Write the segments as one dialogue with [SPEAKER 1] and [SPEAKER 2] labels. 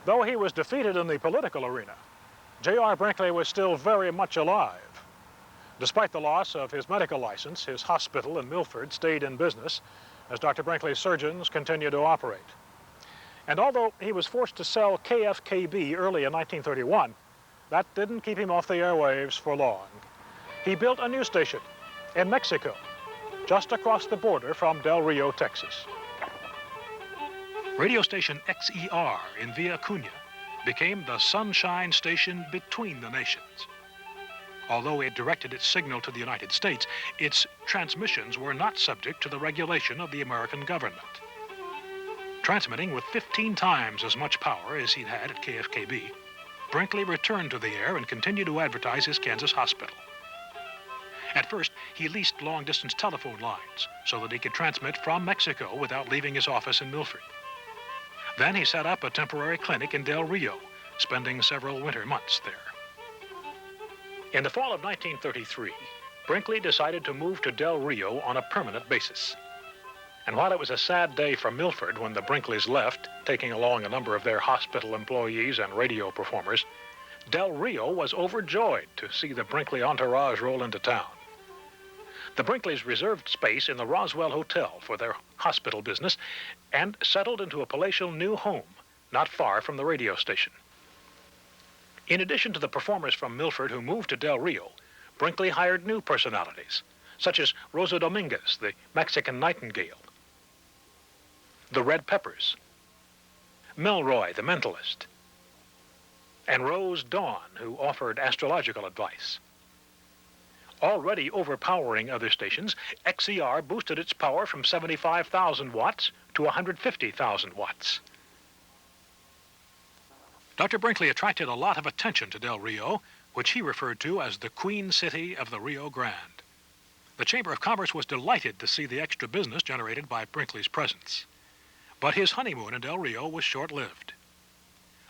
[SPEAKER 1] Though he was defeated in the political arena, J.R. Brinkley was still very much alive. Despite the loss of his medical license, his hospital in Milford stayed in business as Dr. Brinkley's surgeons continued to operate. And although he was forced to sell KFKB early in 1931, that didn't keep him off the airwaves for long. He built a new station in Mexico, just across the border from Del Rio, Texas. Radio station XER in Villa Cuna became the sunshine station between the nations. Although it directed its signal to the United States, its transmissions were not subject to the regulation of the American government. Transmitting with 15 times as much power as he'd had at KFKB, Brinkley returned to the air and continued to advertise his Kansas hospital. At first, he leased long-distance telephone lines so that he could transmit from Mexico without leaving his office in Milford. Then he set up a temporary clinic in Del Rio, spending several winter months there. In the fall of 1933, Brinkley decided to move to Del Rio on a permanent basis. And while it was a sad day for Milford when the Brinkleys left, taking along a number of their hospital employees and radio performers, Del Rio was overjoyed to see the Brinkley entourage roll into town. The Brinkleys reserved space in the Roswell Hotel for their hospital business and settled into a palatial new home not far from the radio station. In addition to the performers from Milford who moved to Del Rio, Brinkley hired new personalities, such as Rosa Dominguez, the Mexican Nightingale, the Red Peppers, Melroy, the mentalist, and Rose Dawn, who offered astrological advice. Already overpowering other stations, XER boosted its power from 75,000 watts to 150,000 watts. Dr. Brinkley attracted a lot of attention to Del Rio, which he referred to as the Queen City of the Rio Grande. The Chamber of Commerce was delighted to see the extra business generated by Brinkley's presence. But his honeymoon in Del Rio was short-lived.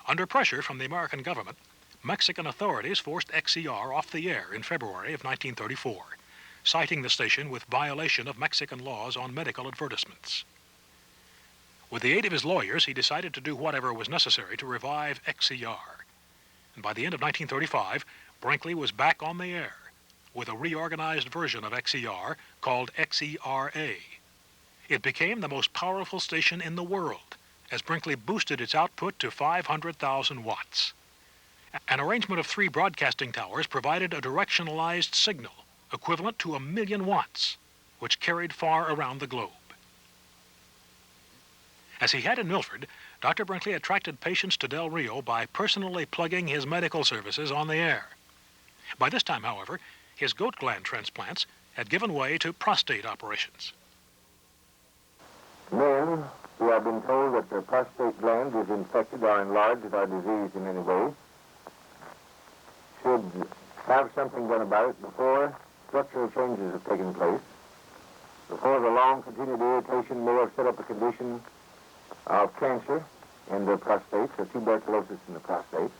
[SPEAKER 1] Under pressure from the American government, Mexican authorities forced XER off the air in February of 1934, citing the station with violation of Mexican laws on medical advertisements. With the aid of his lawyers, he decided to do whatever was necessary to revive XER. And by the end of 1935, Brinkley was back on the air with a reorganized version of XER called XERA. It became the most powerful station in the world as Brinkley boosted its output to 500,000 watts. An arrangement of 3 broadcasting towers provided a directionalized signal equivalent to 1,000,000 watts, which carried far around the globe. As he had in Milford, Dr. Brinkley attracted patients to Del Rio by personally plugging his medical services on the air. By this time, however, his goat gland transplants had given way to prostate operations.
[SPEAKER 2] Men who have been told that their prostate gland is infected or enlarged or diseased in any way should have something done about it before structural changes have taken place, before the long continued irritation may have set up a condition of cancer in the prostate, or tuberculosis in the prostate.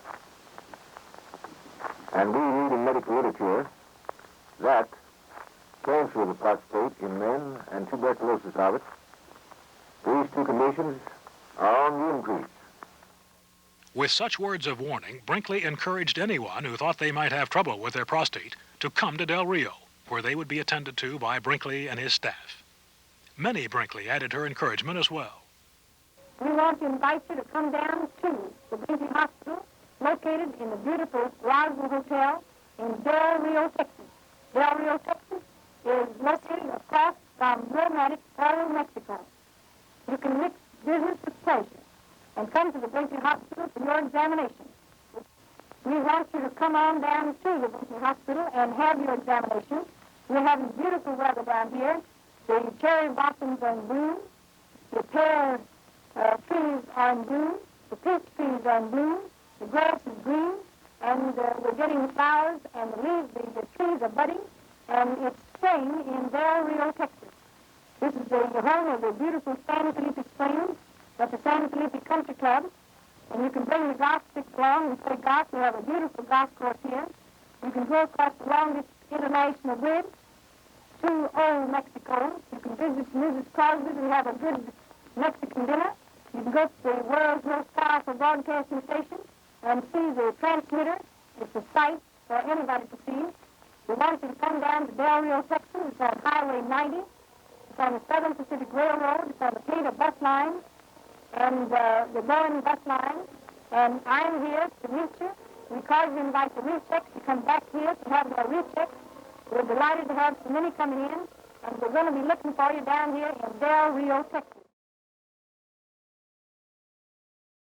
[SPEAKER 2] And we read in medical literature that cancer of the prostate in men and tuberculosis of it, these 2 conditions are on the increase.
[SPEAKER 1] With such words of warning, Brinkley encouraged anyone who thought they might have trouble with their prostate to come to Del Rio, where they would be attended to by Brinkley and his staff. Minnie Brinkley added her encouragement as well.
[SPEAKER 3] We want to invite you to come down to the Brinkley Hospital, located in the beautiful Roswell Hotel in Del Rio, Texas. Del Rio, Texas is located across from romantic Pueblo, Mexico. You can mix business with pleasure and come to the Brinkley Hospital for your examination. We want you to come on down to the Brinkley Hospital and have your examination. We're having beautiful weather down here. The cherry blossoms are in bloom. The pear trees are in bloom. The peach trees are in bloom. The grass is green. And we're getting flowers, and the leaves, the trees are budding. And it's spring in Del Rio, Texas. This is the home of the beautiful San Felipe Springs. That's the San Felipe Country Club. And you can bring the golf sticks along and play golf. We have a beautiful golf course here. You can go across the longest international bridge to Old Mexico. You can visit Mrs. Crosby. We have a good Mexican dinner. You can go to the world's most powerful broadcasting station and see the transmitter. It's a sight for anybody to see. We want you to come down to Del Rio, Texas. It's on Highway 90. It's on the Southern Pacific Railroad. It's on the Plata bus line and the Boeing bus line. And I'm here to meet you. We cordially invite the reef techs to come back here to have their reef checks. We're delighted to have so many coming in, and we're going to be looking for you down here in Del Rio, Texas.